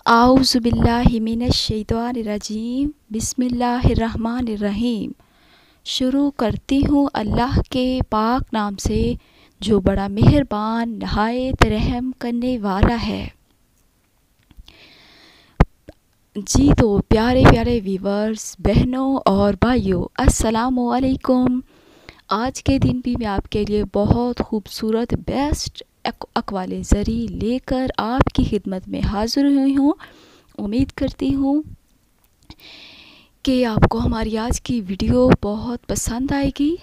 आऊज़ु बिल्लाहि मिनश शैतानिर्रजीम बिस्मिल्लाहिर्रहमानिर्रहीम। शुरू करती हूँ अल्लाह के पाक नाम से जो बड़ा मेहरबान नहायत रहम करने वाला है। जी तो प्यारे प्यारे व्यूवर्स, बहनों और भाइयों, अस्सलामु अलैकुम। आज के दिन भी मैं आपके लिए बहुत खूबसूरत बेस्ट अक़वाले ज़री लेकर आपकी खिदमत में हाज़िर हुई हूँ। उम्मीद करती हूँ कि आपको हमारी आज की वीडियो बहुत पसंद आएगी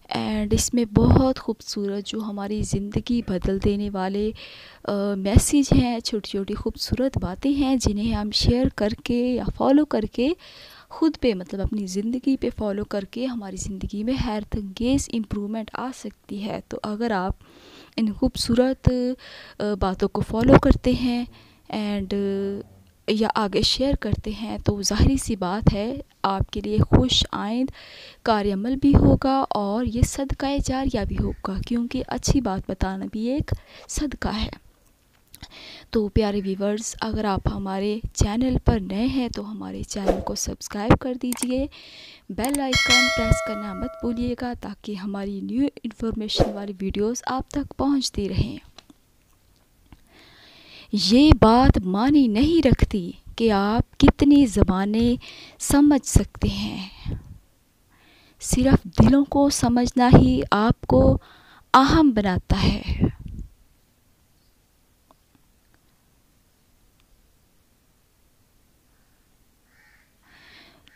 एंड इसमें बहुत खूबसूरत जो हमारी ज़िंदगी बदल देने वाले मैसेज हैं, छोटी छोटी खूबसूरत बातें हैं जिन्हें हम शेयर करके या फॉलो करके ख़ुद पे मतलब अपनी ज़िंदगी पे फॉलो करके हमारी ज़िंदगी में हैरत अंगेज़ इम्प्रूवमेंट आ सकती है। तो अगर आप इन खूबसूरत बातों को फॉलो करते हैं एंड या आगे शेयर करते हैं तो ज़ाहिर सी बात है आपके लिए खुश आइंद कार्यमल भी होगा और ये सदका जारिया भी होगा, क्योंकि अच्छी बात बताना भी एक सदका है। तो प्यारे व्यूवर्स, अगर आप हमारे चैनल पर नए हैं तो हमारे चैनल को सब्सक्राइब कर दीजिए, बेल आइकन प्रेस करना मत भूलिएगा ताकि हमारी न्यू इन्फॉर्मेशन वाली वीडियोस आप तक पहुंचती रहें। ये बात मानी नहीं रखती कि आप कितनी ज़बानें समझ सकते हैं, सिर्फ दिलों को समझना ही आपको अहम बनाता है।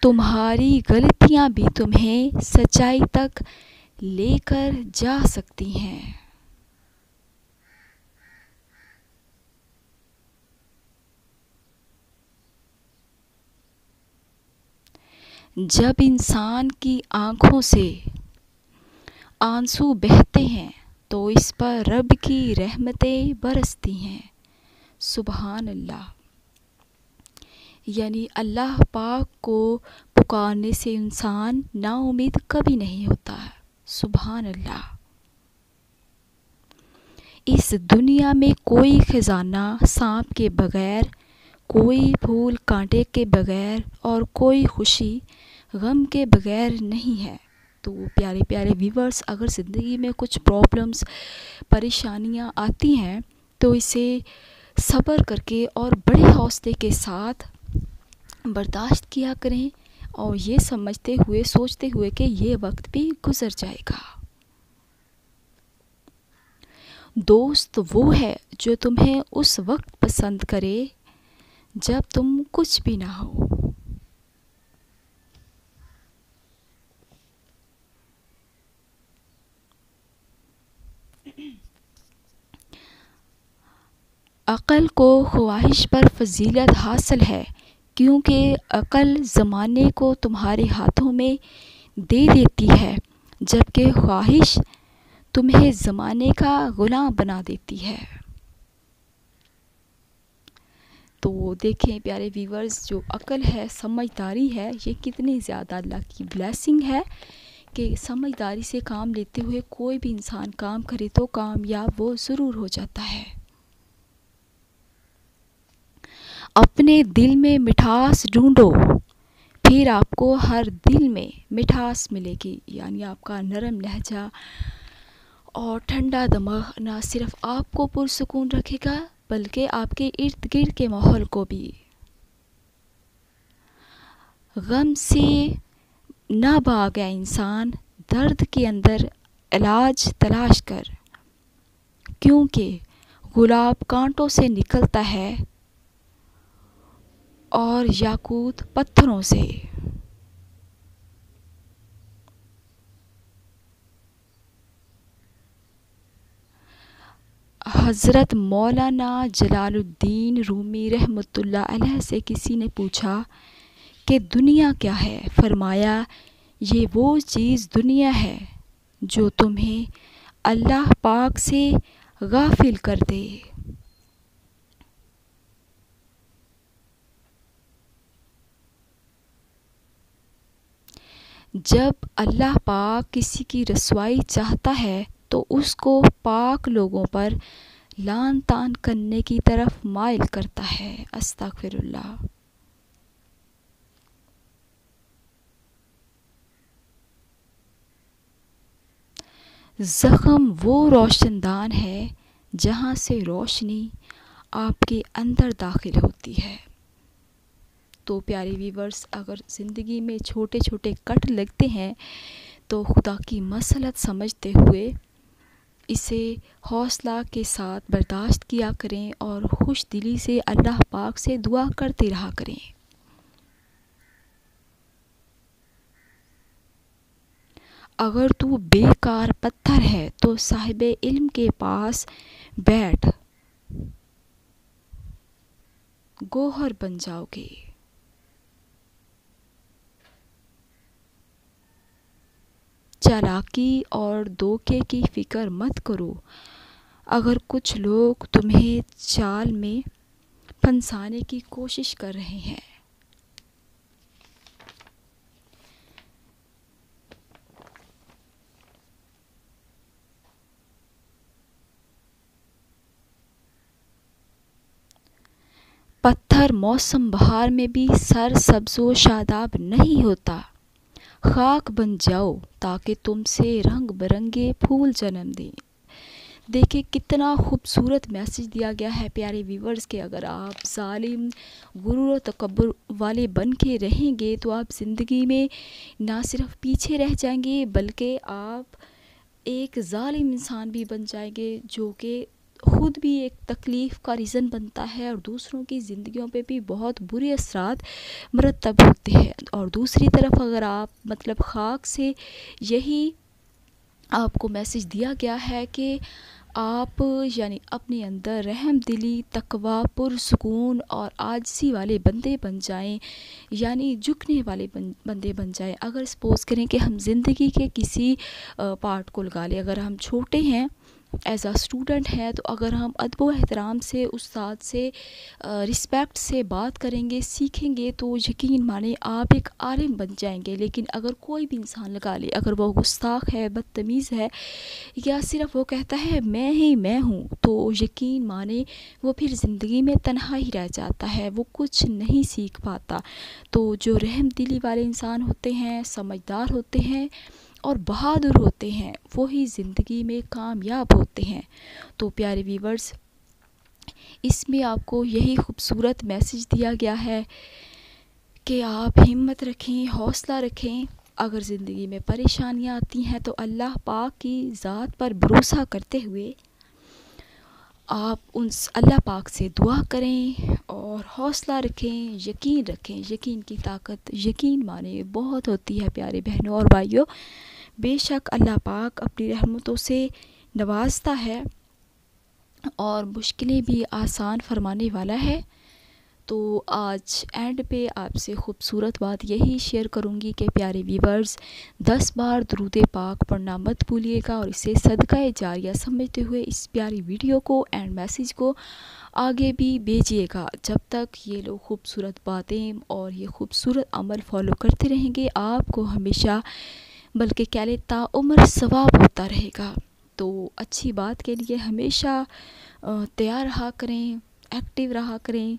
तुम्हारी गलतियां भी तुम्हें सच्चाई तक लेकर जा सकती हैं। जब इंसान की आँखों से आंसू बहते हैं तो इस पर रब की रहमतें बरसती हैं। सुबहान अल्लाह। यानी अल्लाह पाक को पुकारने से इंसान नाउम्मीद कभी नहीं होता है। सुबहान अल्लाह। इस दुनिया में कोई ख़जाना सांप के बगैर, कोई फूल कांटे के बगैर और कोई खुशी गम के बगैर नहीं है। तो प्यारे प्यारे व्यूवर्स, अगर ज़िंदगी में कुछ प्रॉब्लम्स परेशानियां आती हैं तो इसे सब्र करके और बड़े हौसले के साथ बर्दाश्त किया करें और ये समझते हुए सोचते हुए कि ये वक्त भी गुज़र जाएगा। दोस्त वो है जो तुम्हें उस वक्त पसंद करे जब तुम कुछ भी ना हो। अक़ल को ख्वाहिश पर फजीलत हासिल है, क्योंकि अक़ल ज़माने को तुम्हारे हाथों में दे देती है, जबकि ख्वाहिश तुम्हें ज़माने का ग़ुलाम बना देती है। तो देखें प्यारे व्यूवर्स, जो अक़ल है, समझदारी है, ये कितनी ज़्यादा अल्लाह की ब्लेसिंग है कि समझदारी से काम लेते हुए कोई भी इंसान काम करे तो कामयाब वो ज़रूर हो जाता है। अपने दिल में मिठास ढूंढो, फिर आपको हर दिल में मिठास मिलेगी। यानी आपका नरम लहजा और ठंडा दिमाग न सिर्फ आपको पुरसुकून रखेगा बल्कि आपके इर्द गिर्द के माहौल को भी। गम से ना भागा इंसान, दर्द के अंदर इलाज तलाश कर, क्योंकि गुलाब कांटों से निकलता है और याकूत पत्थरों से। हज़रत मौलाना जलालुद्दीन रूमी रहमतुल्लाह अलैह से किसी ने पूछा कि दुनिया क्या है? फरमाया, ये वो चीज़ दुनिया है जो तुम्हें अल्लाह पाक से गाफिल कर दे। जब अल्लाह पाक किसी की रसवाई चाहता है तो उसको पाक लोगों पर लान तान करने की तरफ माइल करता है। अस्तगफिरुल्लाह। ज़ख्म वो रोशनदान है जहाँ से रोशनी आपके अंदर दाखिल होती है। तो प्यारे व्यूवर्स, अगर ज़िंदगी में छोटे छोटे कट लगते हैं तो खुदा की मसलहत समझते हुए इसे हौसला के साथ बर्दाश्त किया करें और खुश दिली से अल्लाह पाक से दुआ करते रहा करें। अगर तू बेकार पत्थर है तो साहिबे इल्म के पास बैठ, गोहर बन जाओगे। चालाकी और धोखे की फ़िक्र मत करो। अगर कुछ लोग तुम्हें चाल में फंसाने की कोशिश कर रहे हैं, पत्थर मौसम बहार में भी सर सब्ज़ो शादाब नहीं होता। खाक बन जाओ ताकि तुमसे रंग बिरंगे फूल जन्म दें। देखिए कितना खूबसूरत मैसेज दिया गया है प्यारे व्यूवर्स के अगर आप जालिम, गुरूर और तकब्बुर वाले बन के रहेंगे तो आप ज़िंदगी में ना सिर्फ पीछे रह जाएंगे बल्कि आप एक जालिम इंसान भी बन जाएंगे जो कि ख़ुद भी एक तकलीफ़ का रीज़न बनता है और दूसरों की ज़िंदगियों पे भी बहुत बुरे असरात मरतब होते हैं। और दूसरी तरफ अगर आप मतलब खाक से यही आपको मैसेज दिया गया है कि आप यानी अपने अंदर रहम दिली, तकवा, पुरसुकून और आजिज़ी वाले बंदे बन जाएं, यानी झुकने वाले बंदे बन जाएं। अगर सपोज़ करें कि हम ज़िंदगी के किसी पार्ट को लगा लें, अगर हम छोटे हैं एज़ आ स्टूडेंट है तो अगर हम अदब व एहतराम से उस्ताद से रिस्पेक्ट से बात करेंगे, सीखेंगे तो यकीन माने आप एक आलिम बन जाएंगे। लेकिन अगर कोई भी इंसान लगा ले, अगर वो गुस्ताख है, बदतमीज़ है या सिर्फ वो कहता है मैं ही मैं हूँ, तो यकीन माने वो फिर ज़िंदगी में तन्हा ही रह जाता है, वो कुछ नहीं सीख पाता। तो जो रहम दिली वाले इंसान होते हैं, समझदार होते हैं और बहादुर होते हैं, वो ही ज़िंदगी में कामयाब होते हैं। तो प्यारे व्यूवर्स, इसमें आपको यही खूबसूरत मैसेज दिया गया है कि आप हिम्मत रखें, हौसला रखें। अगर ज़िंदगी में परेशानियाँ आती हैं तो अल्लाह पाक की ज़ात पर भरोसा करते हुए आप उन अल्लाह पाक से दुआ करें और हौसला रखें, यकीन रखें। यकीन की ताकत यकीन माने बहुत होती है प्यारे बहनों और भाइयों। बेशक अल्लाह पाक अपनी रहमतों से नवाजता है और मुश्किलें भी आसान फरमाने वाला है। तो आज एंड पे आपसे ख़ूबसूरत बात यही शेयर करूँगी कि प्यारे व्यूवर्स 10 बार दुरूद पाक पढ़ना मत भूलिएगा और इसे सदका जारिया समझते हुए इस प्यारी वीडियो को एंड मैसेज को आगे भी भेजिएगा। जब तक ये लोग खूबसूरत बातें और ये खूबसूरत अमल फॉलो करते रहेंगे, आपको हमेशा बल्कि कह ले ताउम्र सवाब होता रहेगा। तो अच्छी बात के लिए हमेशा तैयार रहा करें, एक्टिव रहा करें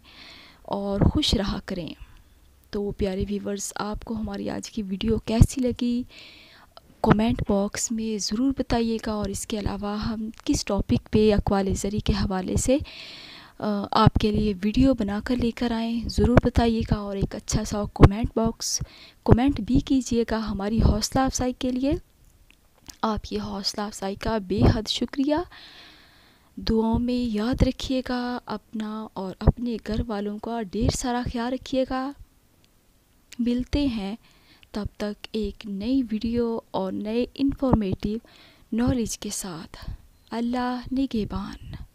और खुश रहा करें। तो प्यारे व्यूवर्स, आपको हमारी आज की वीडियो कैसी लगी कमेंट बॉक्स में ज़रूर बताइएगा और इसके अलावा हम किस टॉपिक पे अक़वाल ज़री के हवाले से आपके लिए वीडियो बनाकर लेकर आएँ ज़रूर बताइएगा और एक अच्छा सा कमेंट भी कीजिएगा हमारी हौसला अफजाई के लिए। आपकी हौसला अफजाई का बेहद शुक्रिया। दुआओं में याद रखिएगा अपना और अपने घर वालों का ढेर सारा ख्याल रखिएगा। मिलते हैं तब तक एक नई वीडियो और नए इंफॉर्मेटिव नॉलेज के साथ। अल्लाह निगहबान।